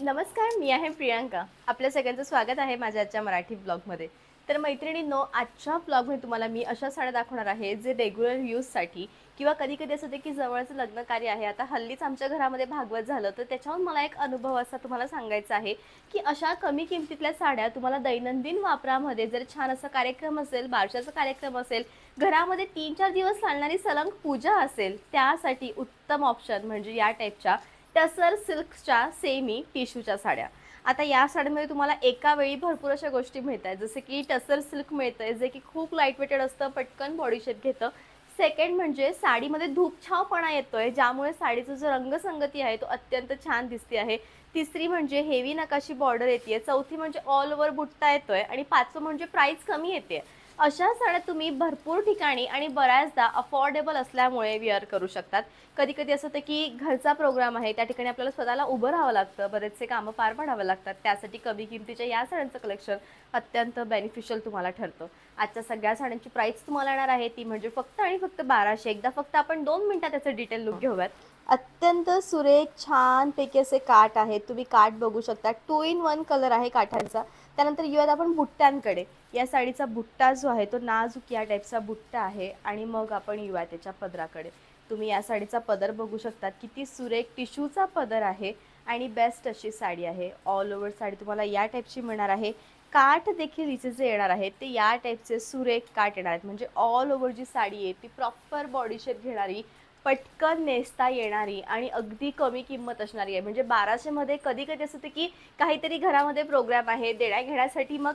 नमस्कार, मी आहे प्रियांका. आपल्या सगळ्यांचं स्वागत आहे माझ्या आजच्या मराठी ब्लॉगमध्ये. तर मैत्रिणींनो, आजच्या ब्लॉगमध्ये तुम्हाला मी अशा साड्या दाखवणार आहे, जे रेग्युलर यूजसाठी किंवा कधी-कधी असं होतं की जवळचं लग्न कार्य आहे. आता हल्लीच आमच्या घरामध्ये भागवत झालं, तर त्याच्याहून मला एक अनुभव असा तुम्हाला सांगायचा आहे, की अशा कमी किमतीतल्या साड्या तुम्हाला दैनंदिन वापरामध्ये जर छान असा कार्यक्रम असेल, बारशाचा कार्यक्रम असेल, घरामध्ये 3-4 दिवस चालणारी सलंग पूजा असेल, त्यासाठी उत्तम ऑप्शन म्हणजे या टाईपच्या टसर सिल्कच्या सेमी टिश्यूच्या साड्या. आता या साड्यांमध्ये तुम्हाला एका वेळी भरपूर अशा गोष्टी मिळतात, जसे की टसर सिल्क मिळतंय, जे की खूप लाईट वेटेड असतं, पटकन बॉडी शेप घेतं. सेकंड म्हणजे साडीमध्ये धूपछावपणा येतोय, ज्यामुळे साडीचा जो रंगसंगती आहे तो अत्यंत छान दिसते आहे. तिसरी म्हणजे हेवी नकाशी बॉर्डर येते. चौथी म्हणजे ऑल ओव्हर बुट्टा येतोय आणि पाचवं म्हणजे प्राइस कमी येते. अशा साड्या तुम्ही भरपूर ठिकाणी आणि बऱ्याचदा अफोर्डेबल असल्यामुळे वेअर करू शकतात. कधी-कधी असं होतं की घरचा प्रोग्राम आहे, त्या ठिकाणी आपल्याला स्वतःला उभं राहावं लागतं, बरेचसे कामं पार पाडावं लागतात. त्यासाठी कमी किमतीच्या या साड्यांचं कलेक्शन अत्यंत बेनिफिशियल तुम्हाला ठरतं. आजच्या सगळ्या साड्यांची प्राइस तुम्हाला येणार आहे ती म्हणजे फक्त आणि फक्त 1200. एकदा फक्त आपण 2 मिनिटात त्याचं डिटेल लुक घेऊयात. अत्यंत सुरेख छानपैकी असे काठ आहेत. तुम्ही काठ बघू शकता. 2 इन 1 कलर आहे काठांचा. त्यानंतर येऊयात आपण बुट्ट्यांकडे. या साडीचा बुट्टा जो आहे तो नाजूक या टाईपचा बुट्टा आहे आणि मग आपण येऊया त्याच्या पदराकडे. तुम्ही या साडीचा पदर बघू शकता. किती सुरेख टिश्यूचा पदर आहे आणि बेस्ट अशी साडी आहे. ऑल ओव्हर साडी तुम्हाला या टाईपची मिळणार आहे. काठ देखील हिचे जे येणार आहेत ते या टाईपचे सुरेख काठ येणार आहेत. म्हणजे ऑल ओव्हर जी साडी आहे ती प्रॉपर बॉडी शेप घेणारी, पटकन नेसता येणारी आणि अगदी कमी किंमत असणारी आहे. म्हणजे 1200 मध्ये कधी-कधी असं होतं की काहीतरी घरामध्ये प्रोग्राम आहे, देण्या-घेण्यासाठी मग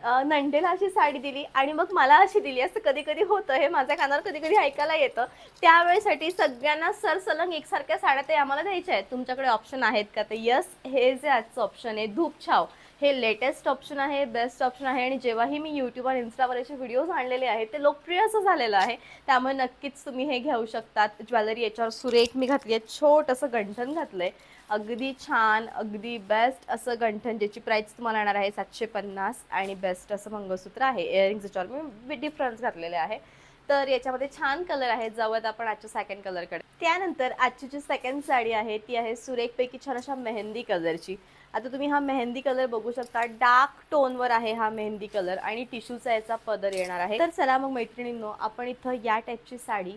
नणंदेला अशी साडी दिली आणि मग मला अशी दिली, असं कधी-कधी होतं. हे माझ्या कानावर कधी-कधी ऐकायला येतं. त्यावेळेसाठी सगळ्यांना सरसलंग एकसारख्या साड्या ते आम्हाला द्यायच्या आहेत. तुमच्याकडे ऑप्शन आहेत का? तर येस, हे जे आजचं ऑप्शन आहे धूपछाव, हे लेटेस्ट ऑप्शन आहे, बेस्ट ऑप्शन आहे आणि जेव्हाही मी YouTube आणि Instaवर असे व्हिडिओज आणलेले आहेत, ते लोकप्रिय असं झालेलं आहे. त्यामुळे नक्कीच तुम्ही हे घेऊ शकतात. ज्वेलरी याच्यावर सुरेख मी घातली आहे. छोटंसं गंठण घातलंय. अगदी छान, अगदी बेस्ट असं गंठण, ज्याची प्राइस तुम्हाला येणार आहे 750 आणि बेस्ट असं मंगळसूत्र आहे. इअरिंग्स याच्यावर मी डिफरन्स घातलेले आहे. तर याच्यामध्ये छान कलर आहेत. जाऊयात आपण आजच्या सेकंड कलरकडे. त्यानंतर आजची जी सेकंड साडी आहे ती आहे सुरेखपैकी छान अशा मेहंदी कलरची. आता तुम्ही हा मेहंदी कलर बघू शकता. डार्क टोनवर आहे हा मेहंदी कलर आणि टिश्यूचा याचा पदर येणार आहे. तर चला मग मैत्रिणींनो, आपण इथं या टाईपची साडी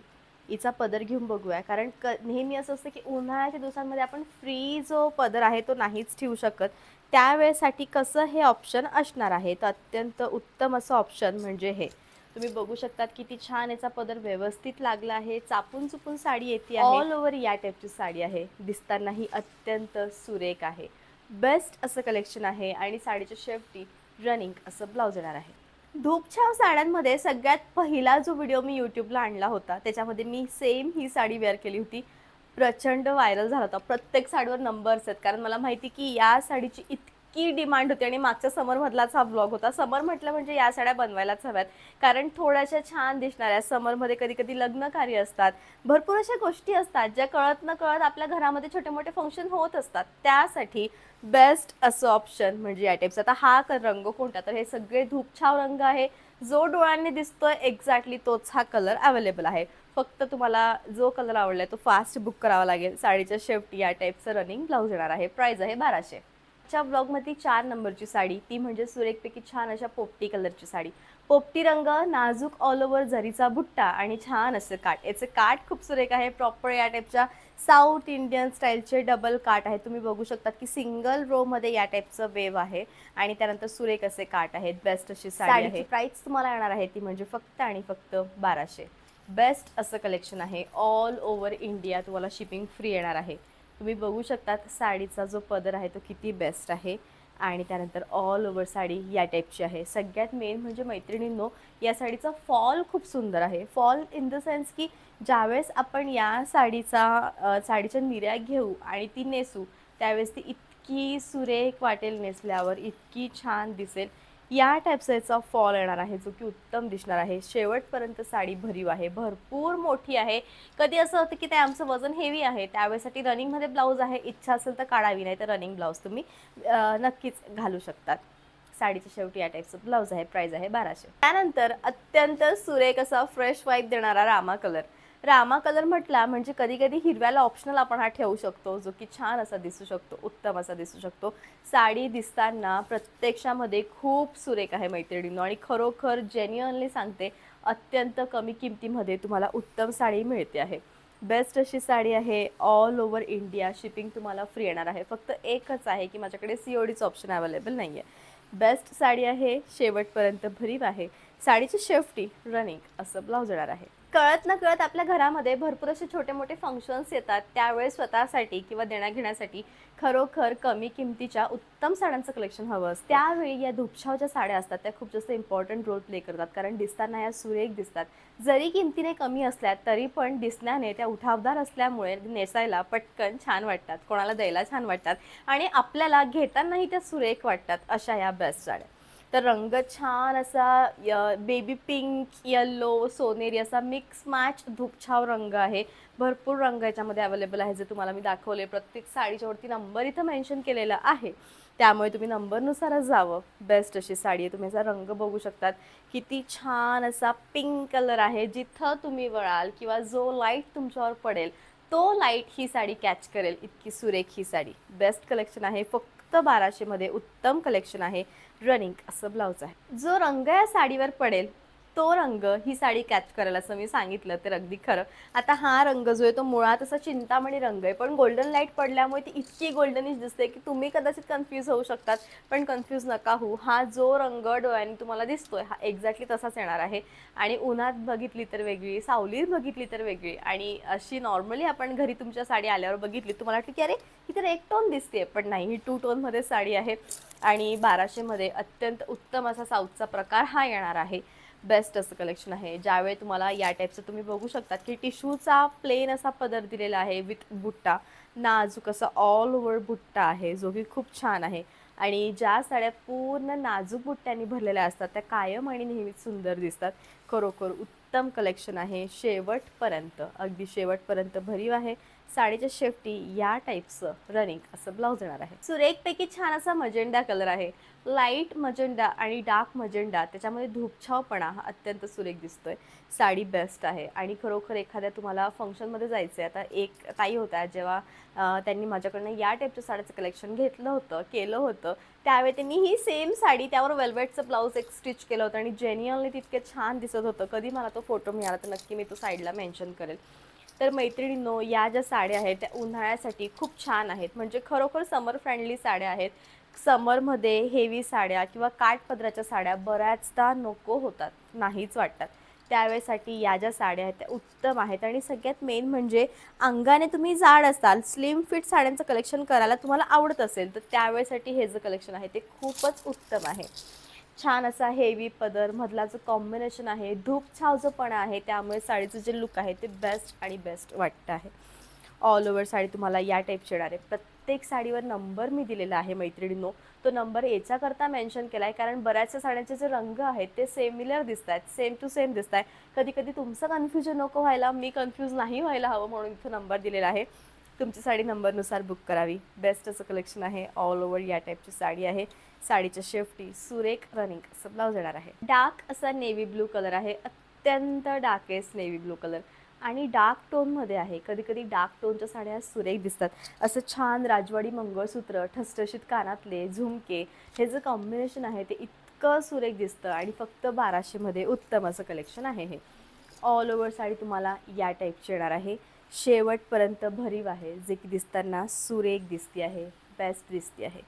हिचा पदर घेऊन बघूया. कारण नेहमी असं असतं की उन्हाळ्याच्या दिवसांमध्ये आपण फ्री जो पदर आहे तो नाहीच ठेवू शकत. त्यावेळेसाठी कसं हे ऑप्शन असणार आहे, तर अत्यंत उत्तम असं ऑप्शन म्हणजे हे. तुम्ही बघू शकतात किती छान याचा पदर व्यवस्थित लागला आहे. चापून चुपून साडी येते आहे. ऑल ओव्हर या टाईपची साडी आहे. दिसतानाही अत्यंत सुरेख आहे. बेस्ट असं कलेक्शन आहे आणि साडीच्या शेवटी रनिंग असं ब्लाउज येणार आहे. धूपछाव साड्यांमध्ये सगळ्यात पहिला जो व्हिडिओ मी यूट्यूबला आणला होता, त्याच्यामध्ये मी सेम ही साडी वेअर केली होती. प्रचंड व्हायरल झाला होता. प्रत्येक साडीवर नंबर्स आहेत, कारण मला माहिती की या साडीची इतकी डिमांड होती आणि मागच्या समरमधलाच हा ब्लॉग होता. समर म्हटलं म्हणजे या साड्या बनवायलाच हव्यात, कारण थोड्याशा छान दिसणाऱ्या. समरमध्ये कधी-कधी लग्न कार्य असतात, भरपूर अशा गोष्टी असतात ज्या कळत नकळत आपल्या घरामध्ये छोटे-मोठे फंक्शन होत असतात. त्यासाठी बेस्ट असं ऑप्शन म्हणजे या टाईपचं. आता हा रंग कोणता, तर हे सगळे धूपछाव रंग आहे. जो डोळ्यांनी दिसतोय एक्झॅक्टली तोच हा कलर अवेलेबल आहे. फक्त तुम्हाला जो कलर आवडलाय तो फास्ट बुक करावा लागेल. साडीच्या शेवटी या टाईपचं रनिंग ब्लाउज येणार आहे. प्राइस आहे 1200. च्या ब्लॉगमध्ये 4 नंबरची साडी, ती म्हणजे सुरेखपैकी छान अशा पोपटी कलरची साडी. पोपटी रंग, नाजूक ऑल ओव्हर जरीचा बुट्टा आणि छान असं काठ. याचे काठ खूप सुरेख आहे. प्रॉपर या टाईपच्या साऊथ इंडियन स्टाईलचे डबल काठ आहेत. तुम्ही बघू शकता की सिंगल रो मध्ये या टाईपचं वेव आहे आणि त्यानंतर सुरेख असे काठ आहेत. बेस्ट अशी साडी आहे. प्राइस तुम्हाला येणार आहे ती म्हणजे फक्त आणि फक्त 1200. बेस्ट असं कलेक्शन आहे. ऑल ओव्हर इंडिया तुम्हाला शिपिंग फ्री येणार आहे. तुम्ही बघू शकतात साडीचा जो पदर आहे तो किती बेस्ट आहे आणि त्यानंतर ऑल ओव्हर साडी या टाईपची आहे. सगळ्यात मेन म्हणजे मैत्रिणींनो, या साडीचा फॉल खूप सुंदर आहे. फॉल इन द सेन्स की ज्यावेळेस आपण या साडीच्या निर्या घेऊ आणि ती नेसू, त्यावेळेस ती इतकी सुरेख वाटेल नेसल्यावर, इतकी छान दिसेल. या टाईपचा याचा फॉल येणार आहे, जो की उत्तम दिसणार आहे. शेवटपर्यंत साडी भरीव आहे, भरपूर मोठी आहे. कधी असं होतं की ते आमचं वजन हेवी आहे, त्यावेळेसाठी रनिंगमध्ये ब्लाऊज आहे, इच्छा असेल तर काढावी, नाही तर रनिंग ब्लाऊज तुम्ही नक्कीच घालू शकतात. साडीच्या शेवटी या टाईपचं ब्लाऊज आहे. प्राइस आहे 1200. त्यानंतर अत्यंत सुरेख असा फ्रेश वाईब देणारा रामा कलर. रामा कलर म्हटला म्हणजे कधी कधी हिरव्याला ऑप्शनल आपण हा ठेवू शकतो, जो की छान असा दिसू शकतो, उत्तम असा दिसू शकतो. साडी दिसताना प्रत्यक्षामध्ये खूप सुरेख आहे मैत्रिणींनो, आणि खरोखर जेन्युअनली सांगते, अत्यंत कमी किमतीमध्ये तुम्हाला उत्तम साडी मिळते आहे. बेस्ट अशी साडी आहे. ऑल ओव्हर इंडिया शिपिंग तुम्हाला फ्री येणार आहे. फक्त एकच आहे की माझ्याकडे CODचं ऑप्शन अवेलेबल नाही आहे. बेस्ट साडी आहे, शेवटपर्यंत भरीव आहे. साडीची शेवटी रनिंग असं ब्लाऊज येणार आहे. कळत न कळत आपल्या घरामध्ये भरपूर असे छोटे मोठे फंक्शन्स येतात, त्यावेळेस स्वतःसाठी किंवा देण्याघेण्यासाठी खरोखर कमी किमतीच्या उत्तम साड्यांचं कलेक्शन हवं असतं. त्यावेळी या धुपछावच्या साड्या असतात त्या खूप जास्त इम्पॉर्टंट रोल प्ले करतात, कारण दिसताना या सुरेख दिसतात. जरी किमतीने कमी असल्या तरी पण दिसण्याने त्या उठावदार असल्यामुळे नेसायला पटकन छान वाटतात, कोणाला द्यायला छान वाटतात, आणि आपल्याला घेतानाही त्या सुरेख वाटतात. अशा या बेस्ट साड्या. तर रंग छान असा बेबी पिंक, येल्लो, सोनेरी असा मिक्स मॅच धुपछाव रंग आहे. भरपूर रंग याच्यामध्ये अवेलेबल आहे, जे तुम्हाला मी दाखवले. प्रत्येक साडीच्या वरती नंबर इथं मेन्शन केलेला आहे, त्यामुळे तुम्ही नंबरनुसारच जावं. बेस्ट अशी साडी आहे. तुम्ही याचा रंग बघू शकतात, किती छान असा पिंक कलर आहे. जिथं तुम्ही वळाल किंवा जो लाईट तुमच्यावर पडेल तो लाईट ही साडी कॅच करेल, इतकी सुरेख ही साडी. बेस्ट कलेक्शन आहे. फक्त 1200 मध्ये उत्तम कलेक्शन आहे. रनिंग असं ब्लाऊज आहे. जो रंग या साडीवर पडेल तो रंग ही साडी कॅच करेल, असं मी सांगितलं तर अगदी खरं. आता हा रंग जो आहे तो मुळात असा चिंतामणी रंग आहे, पण गोल्डन लाईट पडल्यामुळे ती इतकी गोल्डनिश दिसते की तुम्ही कदाचित कन्फ्यूज होऊ शकतात, पण कन्फ्यूज नका होऊ. हा जो रंग डोळ्यांनी तुम्हाला दिसतोय हा एक्झॅक्टली तसाच येणार आहे. आणि उन्हात बघितली तर वेगळी, सावलीत बघितली तर वेगळी, आणि अशी नॉर्मली आपण घरी तुमच्या साडी आल्यावर बघितली तुम्हाला वाटतं की अरे ही तर 1 टोन दिसते, पण नाही, ही 2 टोनमध्ये साडी आहे. आणि 1200 मध्ये अत्यंत उत्तम असा साऊथचा प्रकार हा येणार आहे. बेस्ट असं कलेक्शन आहे. ज्यावेळी तुम्हाला या टाईपचं तुम्ही बघू शकतात की टिश्यूचा प्लेन असा पदर दिलेला आहे विथ बुट्टा, नाजूक असा ऑल ओव्हर बुट्टा आहे, जो की खूप छान आहे. आणि ज्या साड्या पूर्ण नाजूक बुट्ट्यांनी भरलेल्या असतात त्या कायम आणि नेहमीच सुंदर दिसतात. खरोखर उत्तम कलेक्शन आहे. शेवटपर्यंत, अगदी शेवटपर्यंत भरीव आहे. साडीच्या शेवटी या टाईपचं रनिंग असं ब्लाऊज येणार आहे. सुरेखपैकी छान असा मजेंडा कलर आहे. लाईट मजेंडा आणि डार्क मजेंडा, त्याच्यामध्ये धूपछावपणा हा अत्यंत सुरेख दिसतोय. साडी बेस्ट आहे. आणि खरोखर एखाद्या तुम्हाला फंक्शनमध्ये जायचं आहे, आता एक ताई होत्या जेव्हा त्यांनी माझ्याकडनं या टाईपच्या साड्याचं कलेक्शन केलं होतं, त्यावेळी त्यांनी ही सेम साडी त्यावर वेल्वेटचं ब्लाऊज एक स्टिच केलं होतं, आणि जेन्युअनली तितके छान दिसत होतं. कधी मला तो फोटो मिळाला तर नक्की मी तो साईडला मेन्शन करेल. तर मैत्रिणींनो, या ज्या साड्या आहेत त्या उन्हाळ्यासाठी खूप छान आहेत, म्हणजे खरोखर समर फ्रेंडली साड्या आहेत. समरमध्ये हेवी साड्या किंवा काठपदराच्या साड्या बऱ्याचदा नको होतात, नाहीच वाटतात. त्यावेळेसाठी या ज्या साड्या आहेत त्या उत्तम आहेत. आणि सगळ्यात मेन म्हणजे अंगाने तुम्ही जाड असाल, स्लिम फिट साड्यांचं कलेक्शन करायला तुम्हाला आवडत असेल तर त्यावेळेसाठी हे जे कलेक्शन आहे ते खूपच उत्तम आहे. छान असा हेवी पदर, मधला जो कॉम्बिनेशन आहे, धूपछाव जो पण आहे, त्यामुळे साडीचं जे लुक आहे ते बेस्ट आणि बेस्ट वाटतं आहे. ऑल ओव्हर साडी तुम्हाला या टाईपची येणार आहे. प्रत्येक साडीवर नंबर मी दिलेला आहे मैत्रिणींनो. तो नंबर याच्याकरता मेन्शन केला आहे कारण बऱ्याचशा साड्यांचे जे रंग आहेत ते सिमिलर दिसत आहेत, सेम टू सेम दिसत आहे. कधी कधी तुमचं कन्फ्युजन नको व्हायला, मी कन्फ्यूज नाही व्हायला हवं, म्हणून इथं नंबर दिलेला आहे. तुमची साडी नंबरनुसार बुक करावी. बेस्ट असं कलेक्शन आहे. ऑल ओव्हर या टाईपची साडी आहे. साडीच्या शेवटी सुरेख रनिंग असं ब्लाऊज येणार आहे. डार्क असा नेव्ही ब्लू कलर आहे, अत्यंत डार्केस्ट नेव्ही ब्लू कलर, आणि डार्क टोनमध्ये आहे. कधी कधी डार्क टोनच्या साड्या सुरेख दिसतात. असं छान राजवाडी मंगळसूत्र, ठसठशीत कानातले, झुमके, हे जे कॉम्बिनेशन आहे ते इतकं सुरेख दिसतं. आणि फक्त 1200 मध्ये उत्तम असं कलेक्शन आहे हे. ऑल ओव्हर साडी तुम्हाला या टाईपची येणार आहे. शेवटपर्यंत भरीव आहे, जे की दिसताना सुरेख दिसते आहे, बेस्ट दिसते आहे.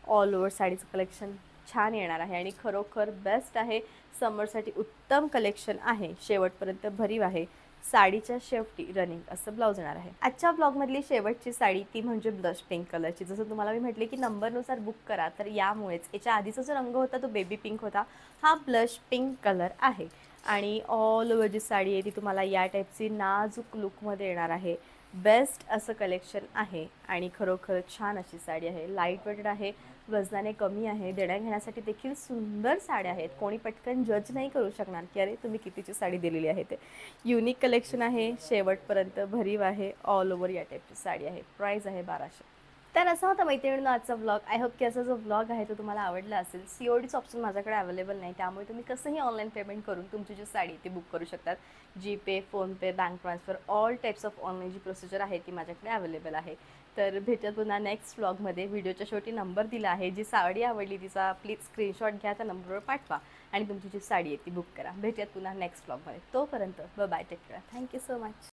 ऑल ओव्हर साडीचं कलेक्शन छान येणार आहे आणि खरोखर बेस्ट आहे. समरसाठी उत्तम कलेक्शन आहे. शेवटपर्यंत भरीव आहे. साडीच्या शेवटी रनिंग असं ब्लाऊज येणार आहे. आजच्या ब्लॉगमधली शेवटची साडी ती म्हणजे ब्लश पिंक कलरची. जसं तुम्हाला मी म्हटले की नंबरनुसार बुक करा, तर यामुळेच याच्या आधीचा जो रंग होता तो बेबी पिंक होता, हा ब्लश पिंक कलर आहे. आणि ऑल ओव्हर जी साडी आहे ती तुम्हाला या टाईपची नाजूक लुकमध्ये येणार आहे. बेस्ट असं कलेक्शन आहे आणि खरोखर छान अशी साडी आहे. लाईट वेटेड आहे, वजनाने कमी आहे, देण्याघेण्यासाठी देखील सुंदर साड्या आहेत. कोणी पटकन जज नाही करू शकणार की अरे तुम्ही कितीची साडी दिलेली आहे. ते युनिक कलेक्शन आहे. शेवटपर्यंत भरीव आहे. ऑल ओव्हर या टाईपची साडी आहे. प्राईस आहे 1200. तर असा होता मैत्रिणींनो आजचा व्लॉग. आय होप की असा जो व्लॉग आहे तो तुम्हाला आवडला असेल. CODचं ऑप्शन माझ्याकडे अवेलेबल नाही, त्यामुळे तुम्ही कसंही ऑनलाईन पेमेंट करून तुमची जी साडी ती बुक करू शकतात. GPay, PhonePe, bank transfer, all types of online जी प्रोसिजर आहे ती माझ्याकडे अवेलेबल आहे. तर भेटूया पुन्हा नेक्स्ट व्लॉगमध्ये. व्हिडिओच्या शेवटी नंबर दिला आहे. जी साडी आवडली तिचा प्लीज स्क्रीनशॉट घ्या, त्या नंबरवर पाठवा आणि तुमची जी साडी आहे ती बुक करा. भेटूयात पुन्हा नेक्स्ट व्लॉगमध्ये. तोपर्यंत bye, take care. Thank you so much.